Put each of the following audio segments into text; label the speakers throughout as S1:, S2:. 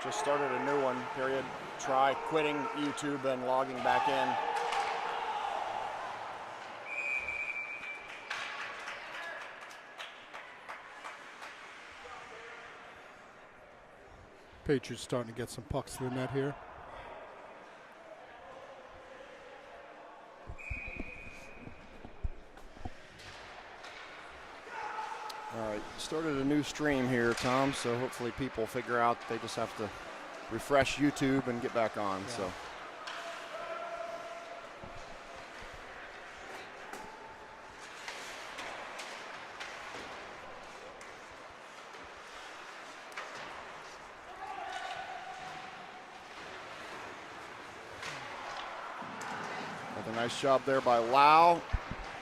S1: Just started a new one, period. Try quitting YouTube and logging back in.
S2: Patriots starting to get some pucks to the net here.
S1: All right, started a new stream here, Tom, so hopefully people figure out they just have to refresh YouTube and get back on. Yeah. So. Nice job there by Lau.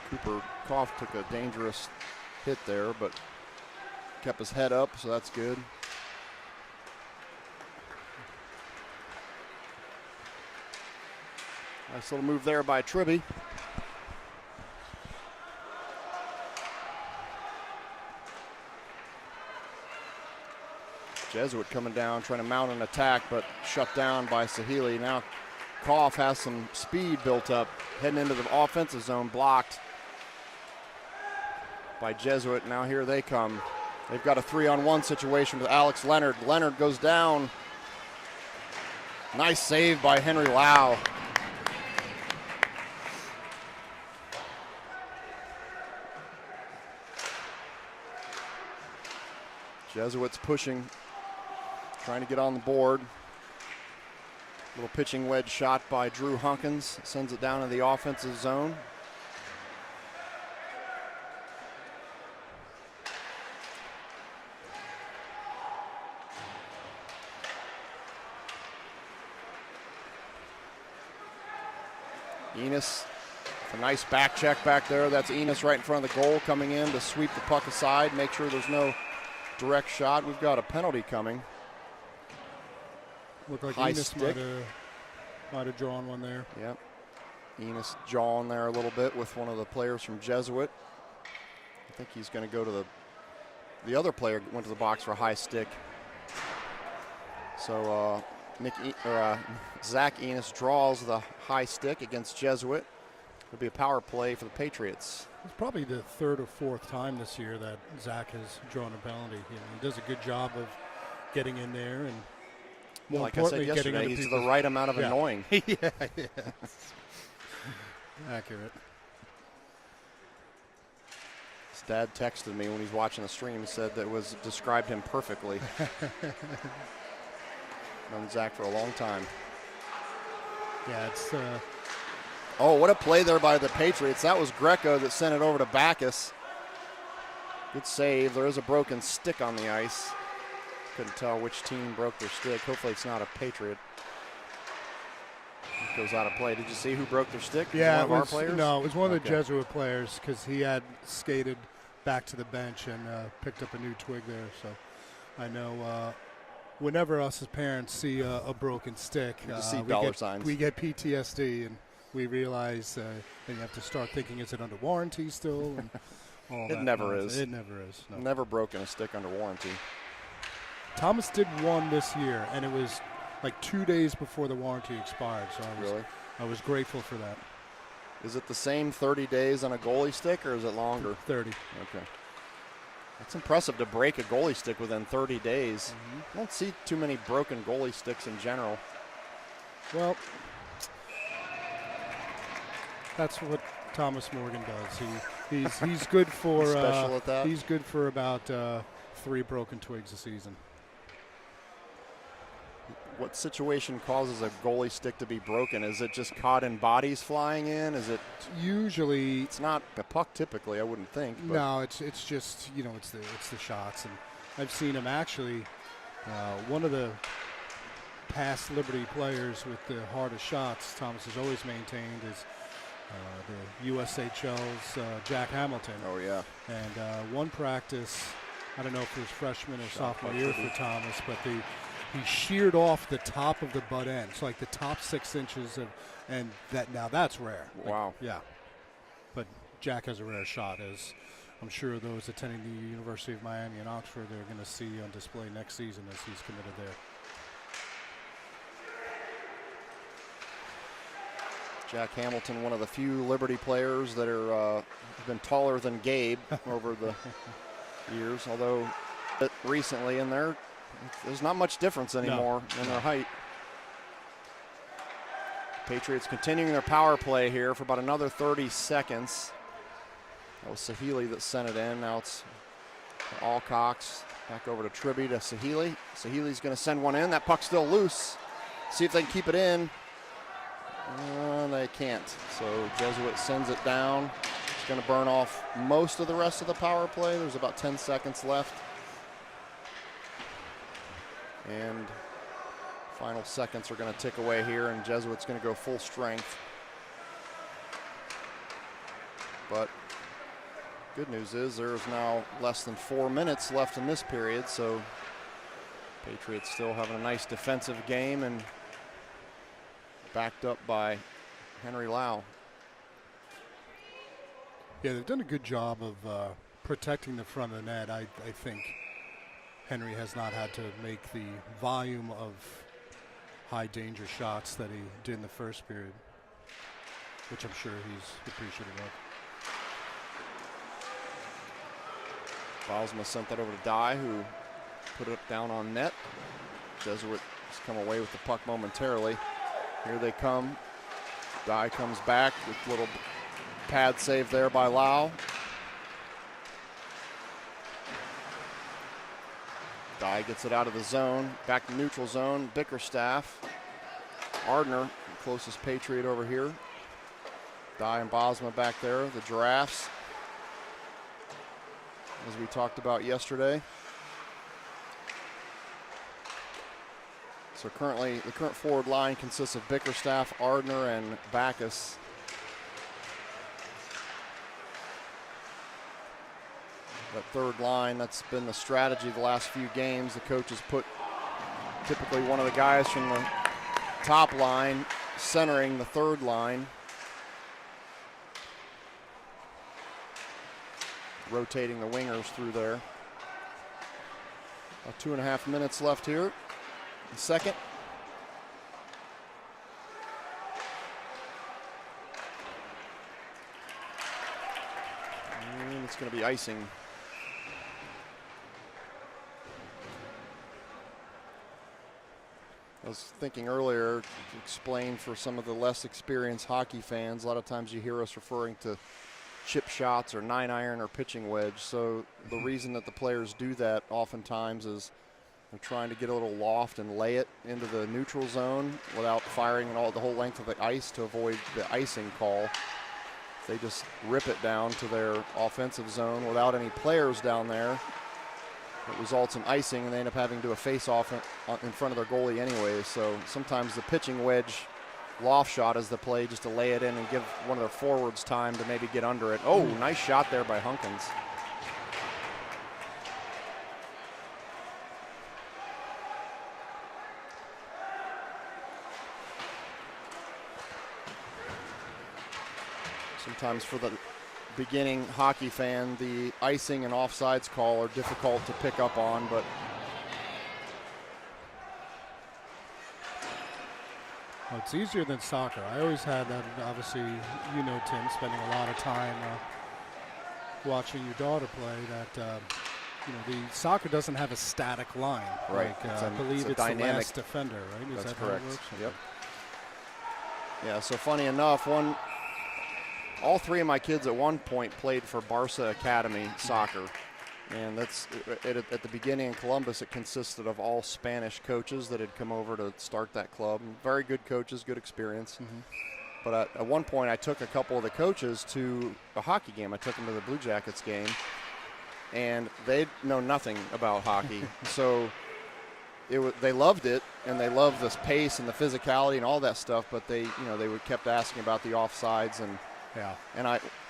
S1: Cooper Koff took a dangerous hit there, but kept his head up, so that's good. Nice little move there by Tribby. Jesuit coming down, trying to mount an attack, but shut down by Sahili. Now Koff has some speed built up, heading into the offensive zone, blocked by Jesuit. Now here they come. They've got a 3-on-1 situation with Alex Leonard. Leonard goes down. Nice save by Henry Lau. Jesuits pushing, trying to get on the board. Little pitching wedge shot by Drew Hunkins, sends it down to the offensive zone. Enos, a nice back check back there. That's Enos right in front of the goal, coming in to sweep the puck aside, make sure there's no direct shot. We've got a penalty coming.
S2: Looked like
S1: High
S2: Enos
S1: stick.
S2: might have drawn one there.
S1: Yep. Enos jawing there a little bit with one of the players from Jesuit. I think he's going to go to the other player went to the box for a high stick. So Zach Enos draws the high stick against Jesuit. It'll be a power play for the Patriots.
S2: It's probably the third or fourth time this year that Zach has drawn a penalty. You know, he does a good job of getting in there and, more
S1: like I said yesterday, he's the right amount of annoying.
S2: Yeah. Accurate.
S1: His dad texted me when he's watching the stream, said that described him perfectly. Known Zach for a long time.
S2: Yeah, it's.
S1: Oh, what a play there by the Patriots. That was Greco that sent it over to Backus. Good save. There is a broken stick on the ice. Couldn't tell which team broke their stick. Hopefully it's not a Patriot. It goes out of play. Did you see who broke their stick?
S2: Yeah,
S1: one of our players?
S2: No, it was one of the Jesuit players because he had skated back to the bench and picked up a new twig there. So I know whenever us as parents see a broken stick, we get PTSD and we realize then you have to start thinking, is it under warranty still? And all
S1: It never is.
S2: It never is. No.
S1: Never broken a stick under warranty.
S2: Thomas did one this year, and it was like 2 days before the warranty expired. So I was grateful for that.
S1: Is it the same 30 days on a goalie stick, or is it longer?
S2: 30.
S1: Okay. That's impressive to break a goalie stick within 30 days.
S2: Mm-hmm.
S1: I don't see too many broken goalie sticks in general.
S2: Well, that's what Thomas Morgan does. He's good for
S1: special at that.
S2: He's good for about 3 broken twigs a season.
S1: What situation causes a goalie stick to be broken? Is it just caught in bodies flying in? Is it
S2: usually?
S1: It's not a puck typically, I wouldn't think. But
S2: no, it's just it's the shots, and I've seen him actually. One of the past Liberty players with the hardest shots, Thomas has always maintained, is the USHL's Jack Hamilton.
S1: Oh yeah.
S2: And one practice, I don't know if it was freshman or sophomore year for Thomas, but he sheared off the top of the butt end, so like the top 6 inches and that's rare.
S1: Wow.
S2: Yeah. But Jack has a rare shot, as I'm sure those attending the University of Miami and Oxford, they're going to see on display next season as he's committed there.
S1: Jack Hamilton, one of the few Liberty players that are have been taller than Gabe over the years, although recently in there, there's not much difference anymore in their height. Patriots continuing their power play here for about another 30 seconds. That was Sahili that sent it in. Now it's Alcox. Back over to Tribby to Sahili. Sahili's going to send one in. That puck's still loose. See if they can keep it in. They can't. So Jesuit sends it down. It's going to burn off most of the rest of the power play. There's about 10 seconds left. And final seconds are going to tick away here, and Jesuit's going to go full strength. But good news is there's now less than 4 minutes left in this period, so Patriots still having a nice defensive game and backed up by Henry Lau.
S2: Yeah, they've done a good job of protecting the front of the net. I think Henry has not had to make the volume of high danger shots that he did in the first period, which I'm sure he's appreciative of.
S1: Bosma sent that over to Dye, who put it down on net. Jesuit has come away with the puck momentarily. Here they come. Dye comes back with a little pad save there by Lau. Dye gets it out of the zone, back to neutral zone. Bickerstaff, Ardner, closest Patriot over here. Dye and Bosma back there, the Giraffes, as we talked about yesterday. So currently, the current forward line consists of Bickerstaff, Ardner, and Backus. That third line, that's been the strategy the last few games. The coaches put typically one of the guys from the top line centering the third line, rotating the wingers through there. About 2.5 minutes left here. The second. And it's going to be icing. I was thinking earlier to explain for some of the less experienced hockey fans, a lot of times you hear us referring to chip shots or 9-iron or pitching wedge. So the reason that the players do that oftentimes is they're trying to get a little loft and lay it into the neutral zone without firing the whole length of the ice to avoid the icing call. They just rip it down to their offensive zone without any players down there. It results in icing, and they end up having to do a face-off in front of their goalie anyway. So sometimes the pitching wedge loft shot is the play just to lay it in and give one of their forwards time to maybe get under it. Oh, nice shot there by Hunkins. Sometimes for the beginning hockey fan, the icing and offsides call are difficult to pick up on, but
S2: well, it's easier than soccer. I always had that, obviously, you know, Tim, spending a lot of time watching your daughter play, that you know, the soccer doesn't have a static line.
S1: Right.
S2: Like, I believe it's
S1: dynamic.
S2: the last defender, right? Is
S1: That's
S2: that
S1: correct.
S2: How it works?
S1: Yep. Yeah, so funny enough, all three of my kids at one point played for Barca Academy soccer. And that's at the beginning in Columbus, it consisted of all Spanish coaches that had come over to start that club. Very good coaches, good experience.
S2: Mm-hmm.
S1: But at one point, I took a couple of the coaches to a hockey game. I took them to the Blue Jackets game, and they know nothing about hockey. So they loved it, and they loved this pace and the physicality and all that stuff. But they kept asking about the offsides and.
S2: Yeah.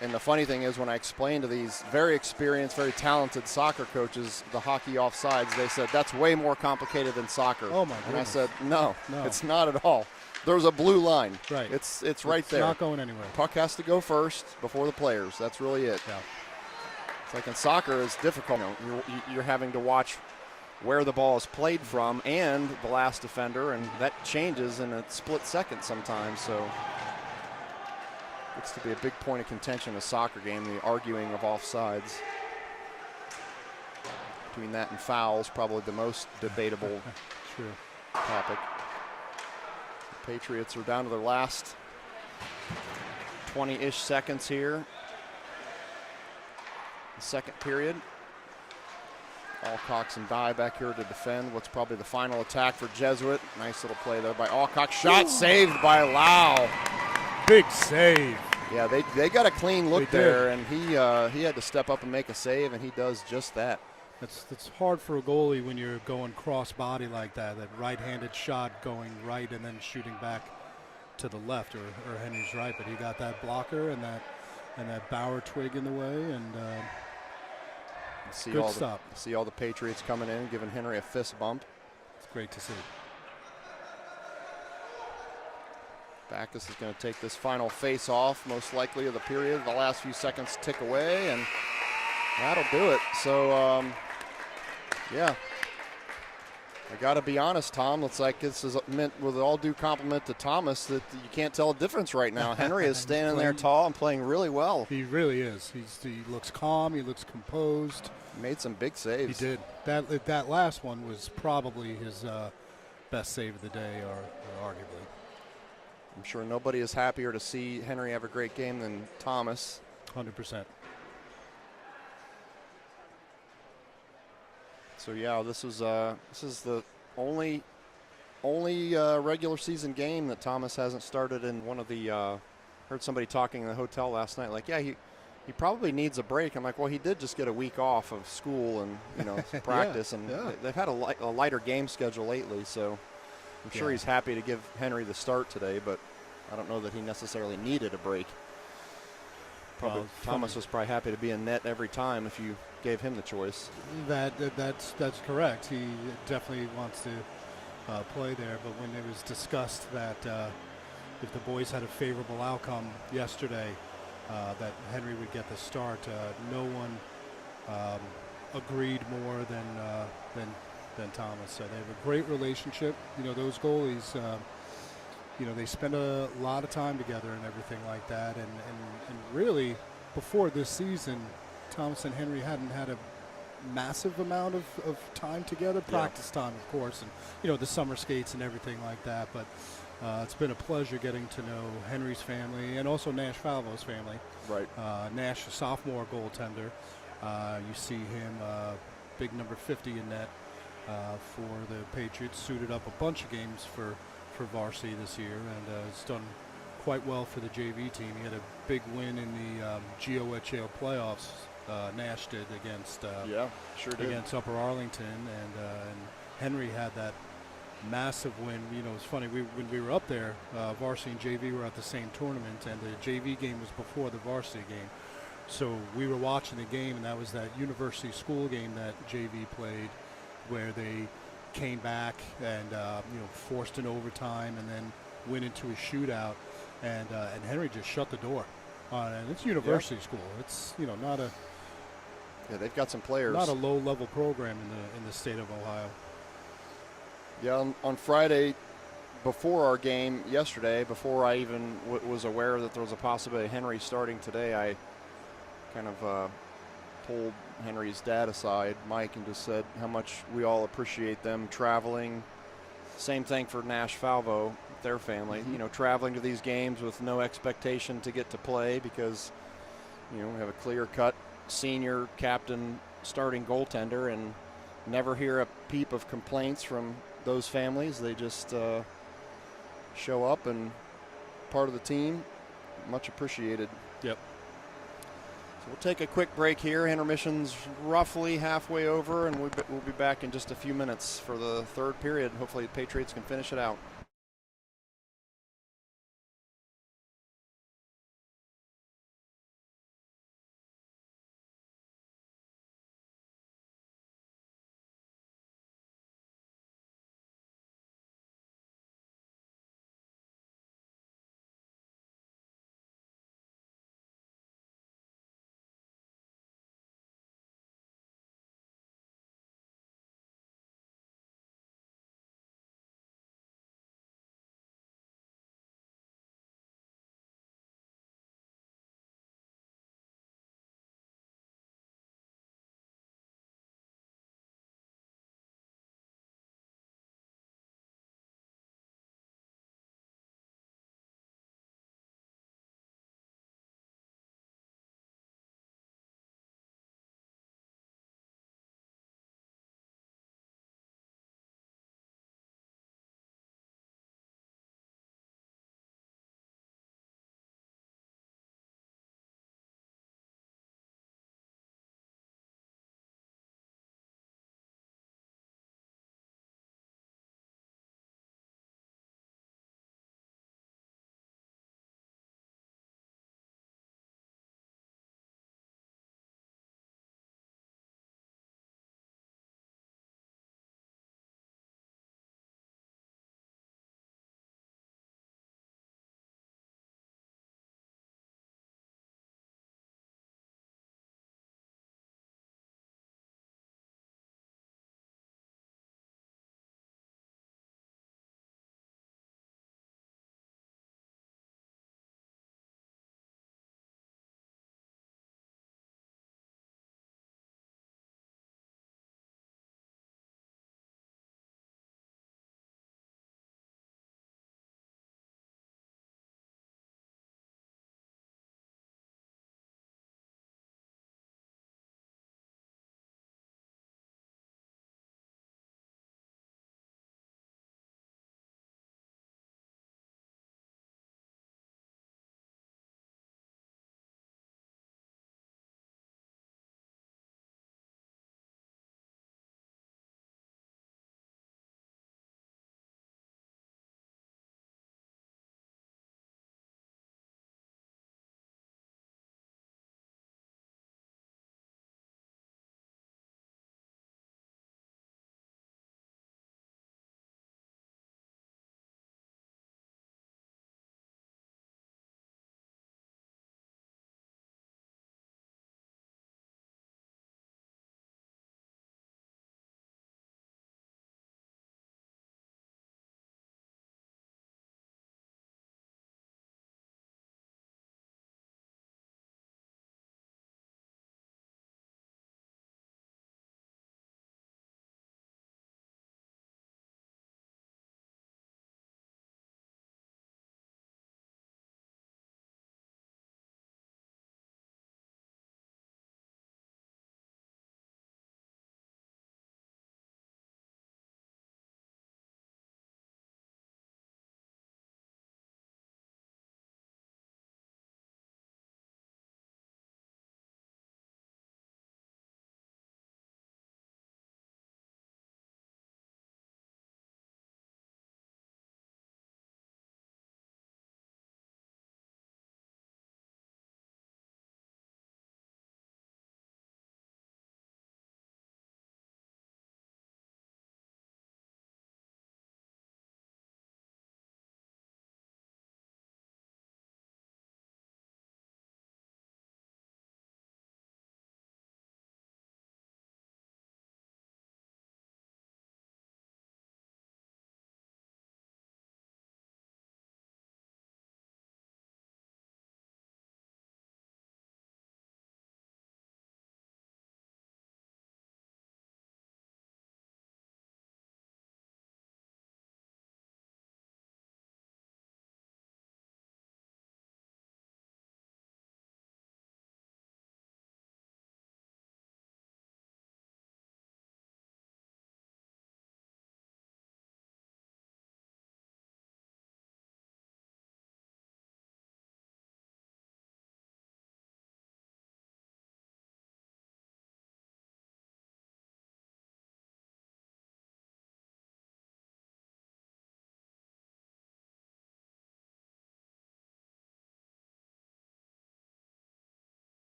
S1: And the funny thing is, when I explained to these very experienced, very talented soccer coaches the hockey offsides, they said, that's way more complicated than soccer.
S2: Oh, my goodness.
S1: And I said, no, it's not at all. There's a blue line.
S2: Right.
S1: It's right there.
S2: It's not going anywhere.
S1: Puck has to go first before the players. That's really it.
S2: Yeah.
S1: It's like in soccer, it's difficult. You're having to watch where the ball is played from and the last defender, and that changes in a split second sometimes. So Looks to be a big point of contention in a soccer game, the arguing of offsides. Between that and fouls, probably the most debatable topic. The Patriots are down to their last 20-ish seconds here. The second period. Alcox and Dye back here to defend what's probably the final attack for Jesuit. Nice little play there by Alcox. Shot saved by Lau.
S2: Big save.
S1: Yeah, they got a clean look there, and he had to step up and make a save, and he does just that.
S2: It's hard for a goalie when you're going cross body like that right-handed shot going right and then shooting back to the left or Henry's right, but he got that blocker and that Bauer twig in the way, and good stop.
S1: See all the Patriots coming in, giving Henry a fist bump.
S2: It's great to see.
S1: Backus is going to take this final face-off, most likely of the period. The last few seconds tick away, and that'll do it. So, yeah. I got to be honest, Tom. Looks like this is meant with all due compliment to Thomas that you can't tell a difference right now. Henry is standing there tall and playing really well.
S2: He really is. He looks calm. He looks composed.
S1: He made some big saves.
S2: He did. That last one was probably his best save of the day, or arguably.
S1: I'm sure nobody is happier to see Henry have a great game than Thomas.
S2: 100%.
S1: So yeah, this is the only regular season game that Thomas hasn't started in one of the. Heard somebody talking in the hotel last night, like, yeah, he probably needs a break. I'm like, well, he did just get a week off of school and practice, and they've had a lighter game schedule lately, so. I'm sure he's happy to give Henry the start today, but I don't know that he necessarily needed a break. Thomas was probably happy to be in net every time if you gave him the choice.
S2: That's correct. He definitely wants to play there, but when it was discussed that if the boys had a favorable outcome yesterday, that Henry would get the start, no one agreed more than Thomas. So they have a great relationship. Those goalies, they spend a lot of time together and everything like that. And really, before this season, Thomas and Henry hadn't had a massive amount of time together, practice time, of course, and, the summer skates and everything like that. But it's been a pleasure getting to know Henry's family and also Nash Falvo's family.
S1: Right.
S2: Nash, a sophomore goaltender. You see him, big number 50 in net. For the Patriots, suited up a bunch of games for varsity this year, and has done quite well for the JV team. He had a big win in the GOHL playoffs. Nash did against against Upper Arlington, and Henry had that massive win. It's funny, when we were up there, varsity and JV were at the same tournament, and the JV game was before the varsity game. So we were watching the game, and that was that university school game that JV played, where they came back and forced an overtime and then went into a shootout, and Henry just shut the door. And it's university school. It's not a
S1: they've got some players.
S2: Not a low-level program in the state of Ohio.
S1: Yeah, on Friday, before our game yesterday, before I even was aware that there was a possibility of Henry starting today, I kind of pulled Henry's dad aside, Mike, and just said how much we all appreciate them traveling. Same thing for Nash Falvo, their family.
S2: Mm-hmm.
S1: Traveling to these games with no expectation to get to play because, we have a clear-cut senior captain starting goaltender and never hear a peep of complaints from those families. They just show up and part of the team. Much appreciated.
S2: Yep.
S1: So we'll take a quick break here. Intermission's roughly halfway over, and we'll be back in just a few minutes for the third period. Hopefully the Patriots can finish it out.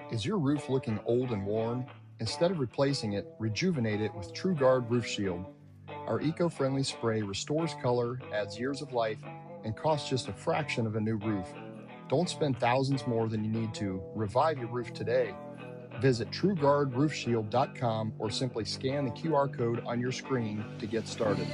S3: Is your roof looking old and worn? Instead of replacing it, rejuvenate it with TrueGuard Roof Shield. Our eco-friendly spray restores color, adds years of life, and costs just a fraction of a new roof. Don't spend thousands more than you need to. Revive your roof today. Visit TrueGuardRoofShield.com or simply scan the QR code on your screen to get started.